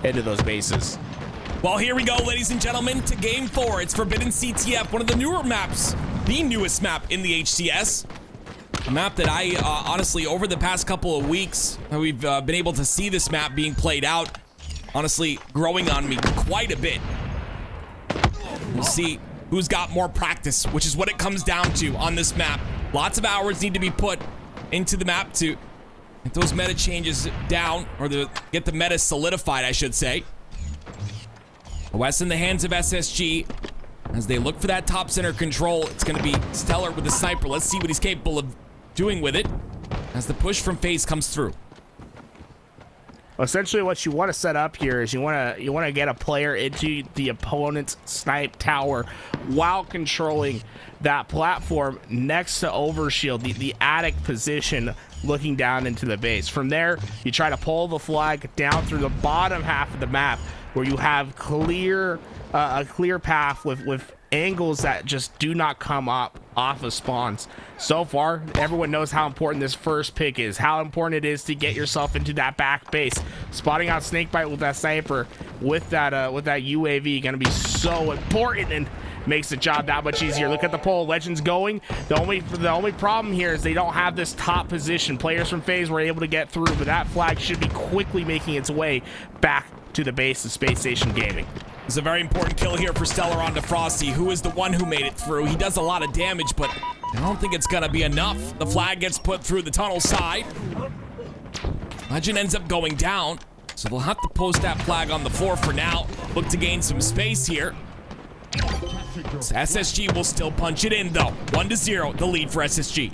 into those bases. Well, here we go, ladies and gentlemen, to game 4. It's Forbidden CTF, one of the newer maps, the newest map in the HCS. A map that I, honestly, over the past couple of weeks, we've been able to see this map being played out, honestly, growing on me quite a bit. We'll see who's got more practice, which is what it comes down to on this map. Lots of hours need to be put into the map to get those meta changes down, or get the meta solidified, I should say. West in the hands of SSG as they look for that top center control. It's going to be Stellar with the sniper. Let's see what he's capable of doing with it as the push from FaZe comes through. Essentially, what you want to set up here is you want to get a player into the opponent's snipe tower while controlling that platform next to overshield, the attic position looking down into the base. From there, you try to pull the flag down through the bottom half of the map, where you have a clear path with angles that just do not come up off of spawns. So far, everyone knows how important this first pick is, how important it is to get yourself into that back base. Spotting out Snakebite with that sniper, with that UAV, gonna be so important and makes the job that much easier. Look at the pole. Legends going. The only problem here is they don't have this top position. Players from FaZe were able to get through, but that flag should be quickly making its way back to the base of Space Station Gaming. It's a very important kill here for Stellar onto Frosty, who is the one who made it through. He does a lot of damage, but I don't think it's gonna be enough. The flag gets put through the tunnel side. Legend ends up going down, so they'll have to post that flag on the floor for now. Look to gain some space here. So SSG will still punch it in, though. 1-0, the lead for SSG.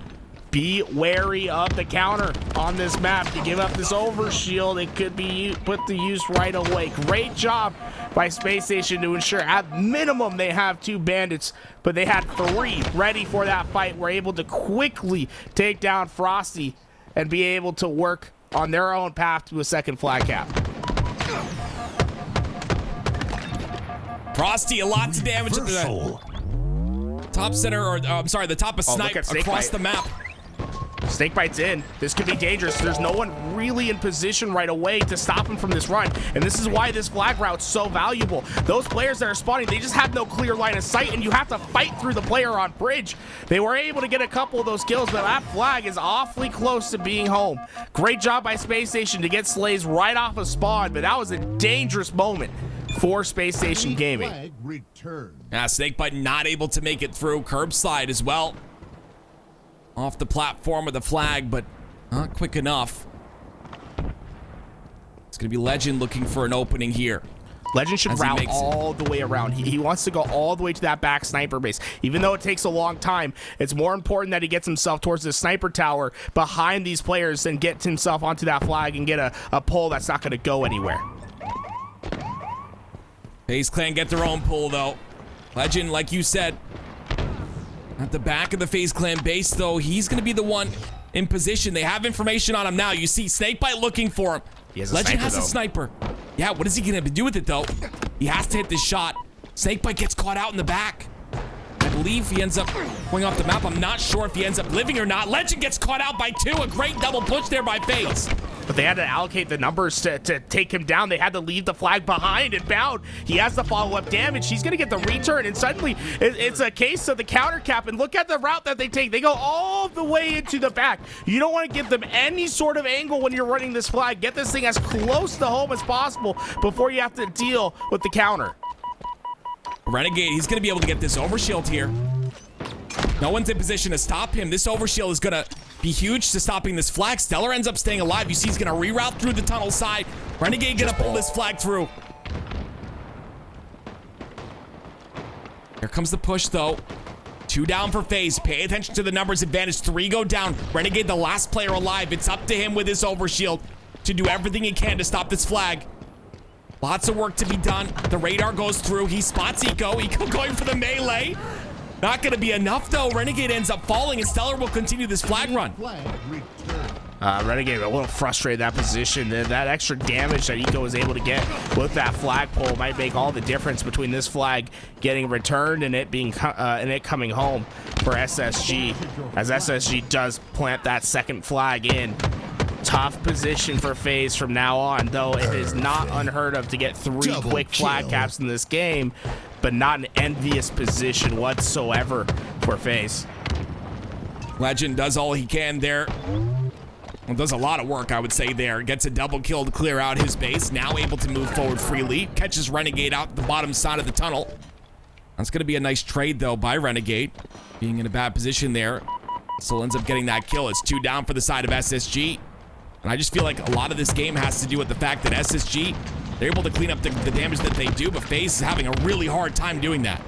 Be wary of the counter on this map. To give up this overshield, it could be put to use right away. Great job by Space Station to ensure at minimum they have 2 bandits, but they had 3 ready for that fight. Were able to quickly take down Frosty and be able to work on their own path to a second flag cap. Frosty, a lot of damage at the top center, or I'm sorry, the top of snipe across the map. Snakebite's in. This could be dangerous. There's no one really in position right away to stop him from this run, and this is why this flag route's so valuable. Those players that are spawning, they just have no clear line of sight, and you have to fight through the player on bridge. They were able to get a couple of those kills, but that flag is awfully close to being home. Great job by Space Station to get Slays right off of spawn, but that was a dangerous moment for Space Station Gaming. Snakebite not able to make it through. Curb slide as well. Off the platform with the flag, but not quick enough. It's going to be Legend looking for an opening here. Legend should route all the way around. He wants to go all the way to that back sniper base. Even though it takes a long time, it's more important that he gets himself towards the sniper tower behind these players and gets himself onto that flag and get a pull that's not going to go anywhere. FaZe Clan get their own pull, though. Legend, like you said, at the back of the FaZe Clan base, though, he's going to be the one in position. They have information on him now. You see Snakebite looking for him. Legend has a sniper. Yeah, what is he going to do with it, though? He has to hit this shot. Snakebite gets caught out in the back. I believe he ends up going off the map. I'm not sure if he ends up living or not. Legend gets caught out by 2. A great double push there by FaZe. But they had to allocate the numbers to take him down. They had to leave the flag behind and bound. He has the follow-up damage. He's going to get the return, and suddenly it's a case of the counter cap. And look at the route that they take. They go all the way into the back. You don't want to give them any sort of angle when you're running this flag. Get this thing as close to home as possible before you have to deal with the counter. Renegade, he's going to be able to get this overshield here. No one's in position to stop him. This overshield is going to be huge to stopping this flag. Stellar ends up staying alive. You see he's going to reroute through the tunnel side. Renegade going to pull this flag through. Here comes the push, though. 2 down for FaZe. Pay attention to the numbers advantage. 3 go down. Renegade, the last player alive. It's up to him with his overshield to do everything he can to stop this flag. Lots of work to be done. The radar goes through. He spots Eco. Eco going for the melee. Not going to be enough, though. Renegade ends up falling, and Stellar will continue this flag run. Renegade a little frustrated that position. That extra damage that Eco was able to get with that flagpole might make all the difference between this flag getting returned and it being coming home for SSG, as SSG does plant that second flag in Tough position for FaZe from now on, though it is not unheard of to get 3 quick flag caps in this game, but not an envious position whatsoever for FaZe. Legend does all he can there. Well, does a lot of work, I would say, there. Gets a double kill to clear out his base. Now able to move forward freely. Catches Renegade out the bottom side of the tunnel. That's going to be a nice trade, though, by Renegade. Being in a bad position there. Still ends up getting that kill. It's 2 down for the side of SSG. And I just feel like a lot of this game has to do with the fact that SSG, they're able to clean up the damage that they do, but FaZe is having a really hard time doing that.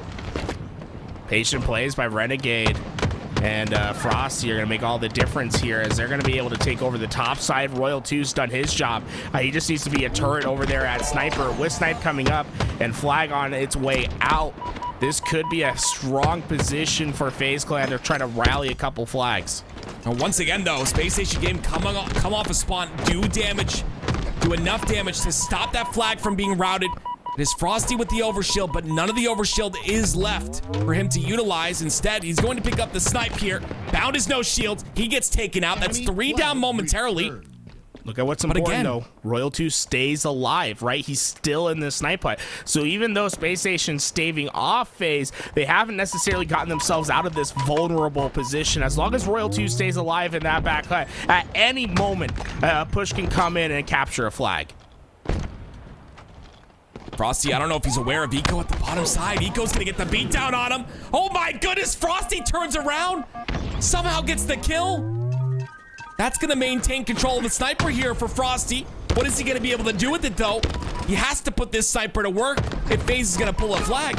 Patient plays by Renegade and Frosty are going to make all the difference here as they're going to be able to take over the top side. Royal 2's done his job. He just needs to be a turret over there at Sniper with Snipe coming up and Flag on its way out. This could be a strong position for FaZe Clan. They're trying to rally a couple flags. And once again, though, Space Station Game come off a spawn, do enough damage to stop that flag from being routed. It is Frosty with the overshield, but none of the overshield is left for him to utilize. Instead, he's going to pick up the snipe here. Bound is no shield. He gets taken out. That's 3 down momentarily. Look at what's important, though. Royal 2 stays alive, right? He's still in the snipe hut. So even though Space Station's staving off FaZe, they haven't necessarily gotten themselves out of this vulnerable position. As long as Royal 2 stays alive in that back hut, at any moment, Push can come in and capture a flag. Frosty, I don't know if he's aware of Eco at the bottom side. Eco's gonna get the beat down on him. Oh my goodness, Frosty turns around, somehow gets the kill. That's gonna maintain control of the sniper here for Frosty. What is he gonna be able to do with it, though? He has to put this sniper to work if FaZe is gonna pull a flag.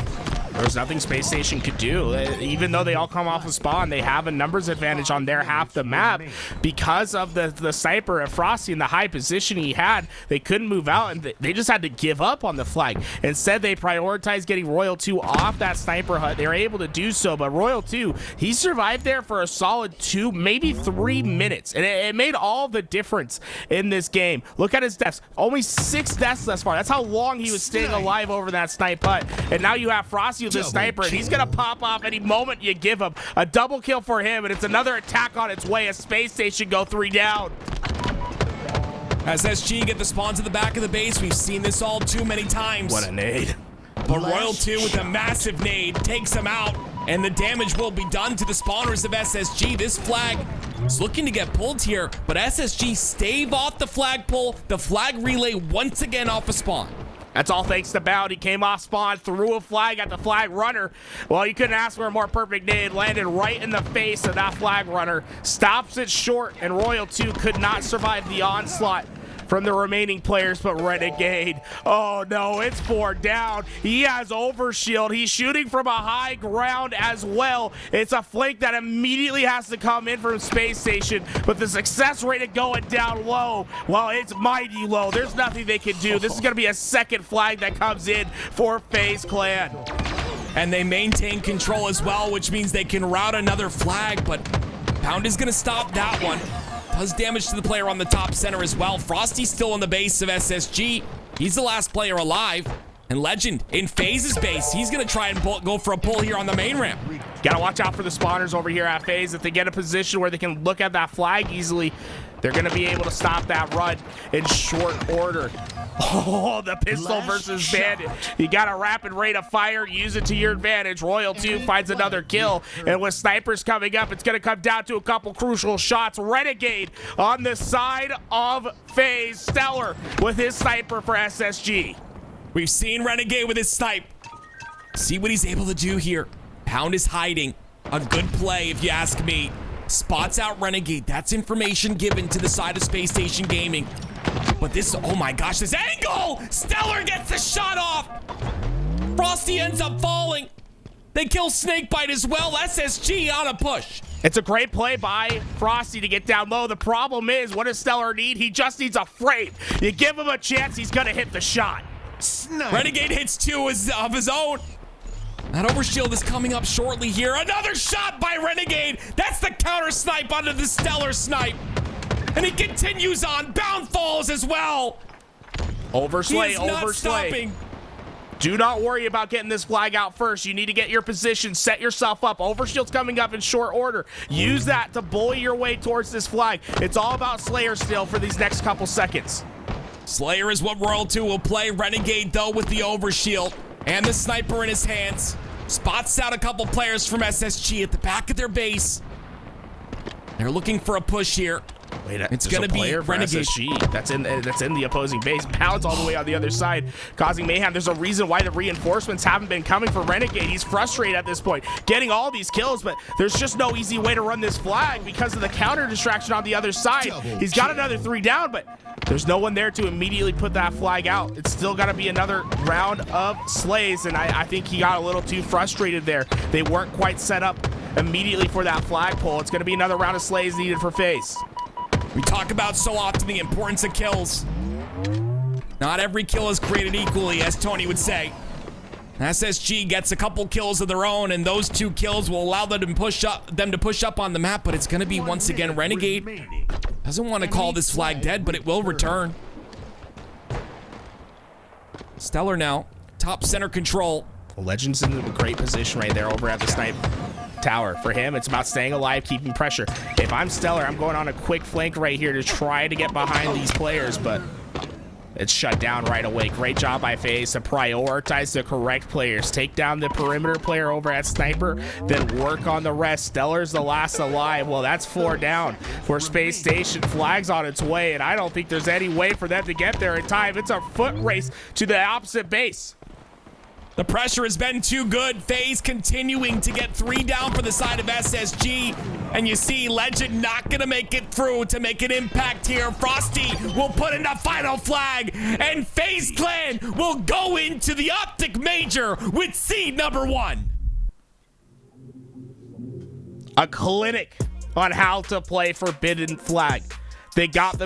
There's nothing Space Station could do. Even though they all come off a spawn, they have a numbers advantage on their half the map. Because of the sniper of Frosty and the high position he had, they couldn't move out, and they just had to give up on the flag. Instead, they prioritized getting Royal 2 off that sniper hut. They were able to do so, but Royal 2, he survived there for a solid 2, maybe 3 minutes, and it made all the difference in this game. Look at his deaths. Only 6 deaths thus far. That's how long he was staying alive over that snipe hut. And now you have Frosty with the sniper, and he's gonna pop off any moment you give him. A double kill for him, and it's another attack on its way as Space Station go 3 down. SSG get the spawn to the back of the base. We've seen this all too many times. What a nade. But Royal 2 with a massive nade takes him out, and the damage will be done to the spawners of SSG. This flag is looking to get pulled here, but SSG stave off the flag pull. The flag relay once again off a spawn. That's all thanks to Bound. He came off spawn, threw a flag at the flag runner. Well, you couldn't ask for a more perfect nade. Landed right in the face of that flag runner. Stops it short, and Royal 2 could not survive the onslaught from the remaining players, but Renegade, oh no, it's 4 down. He has overshield. He's shooting from a high ground as well. It's a flank that immediately has to come in from Space Station, but the success rate of going down low, well, it's mighty low. There's nothing they can do. This is gonna be a second flag that comes in for FaZe Clan. And they maintain control as well, which means they can route another flag, but Pound is gonna stop that one. Does damage to the player on the top center as well. Frosty's still on the base of SSG. He's the last player alive. And Legend in FaZe's base. He's going to try and go for a pull here on the main ramp. Gotta watch out for the spawners over here at FaZe. If they get a position where they can look at that flag easily, they're going to be able to stop that run in short order. Oh, the pistol versus Bandit. You got a rapid rate of fire. Use it to your advantage. Royal 2 finds another kill. And with snipers coming up, it's going to come down to a couple crucial shots. Renegade on the side of FaZe. Stellar with his sniper for SSG. We've seen Renegade with his snipe. See what he's able to do here. Pound is hiding. A good play, if you ask me. Spots out Renegade. That's information given to the side of Space Station Gaming. But this, oh my gosh, this angle! Stellar gets the shot off! Frosty ends up falling. They kill Snakebite as well. SSG on a push. It's a great play by Frosty to get down low. The problem is, what does Stellar need? He just needs a frame. You give him a chance, he's gonna hit the shot. Renegade hits 2 of his own. That overshield is coming up shortly here. Another shot by Renegade. That's the counter snipe onto the Stellar snipe. And he continues on. Bound falls as well. Overslay, He is not stopping. Do not worry about getting this flag out first. You need to get your position, set yourself up. Overshield's coming up in short order. Use that to bully your way towards this flag. It's all about Slayer still for these next couple seconds. Slayer is what Royal 2 will play. Renegade, though, with the overshield and the sniper in his hands. Spots out a couple players from SSG at the back of their base. They're looking for a push here. Wait, it's going to be Renegade. SSG. That's in the opposing base. Pounds all the way on the other side, causing mayhem. There's a reason why the reinforcements haven't been coming for Renegade. He's frustrated at this point, getting all these kills, but there's just no easy way to run this flag because of the counter distraction on the other side. He's got another 3 down, but there's no one there to immediately put that flag out. It's still got to be another round of slays, and I think he got a little too frustrated there. They weren't quite set up immediately for that flagpole. It's going to be another round of slays needed for FaZe. We talk about so often the importance of kills. Not every kill is created equally, as Tony would say. SSG gets a couple kills of their own, and those 2 kills will allow them to push up on the map, but it's going to be once again Renegade. Doesn't want to call this flag dead, but it will return. Stellar now, top center control. Legend's in a great position right there over at the snipe tower. For him, it's about staying alive, keeping pressure. If I'm Stellar, I'm going on a quick flank right here to try to get behind these players, but it's shut down right away. Great job by FaZe to prioritize the correct players. Take down the perimeter player over at Sniper, then work on the rest. Stellar's the last alive. Well, that's 4 down for Space Station. Flag's on its way, and I don't think there's any way for them to get there in time. It's a foot race to the opposite base. The pressure has been too good. FaZe continuing to get 3 down for the side of SSG. And you see Legend not going to make it through to make an impact here. Frosty will put in a final flag. And FaZe Clan will go into the Optic Major with seed number 1. A clinic on how to play Forbidden Flag. They got the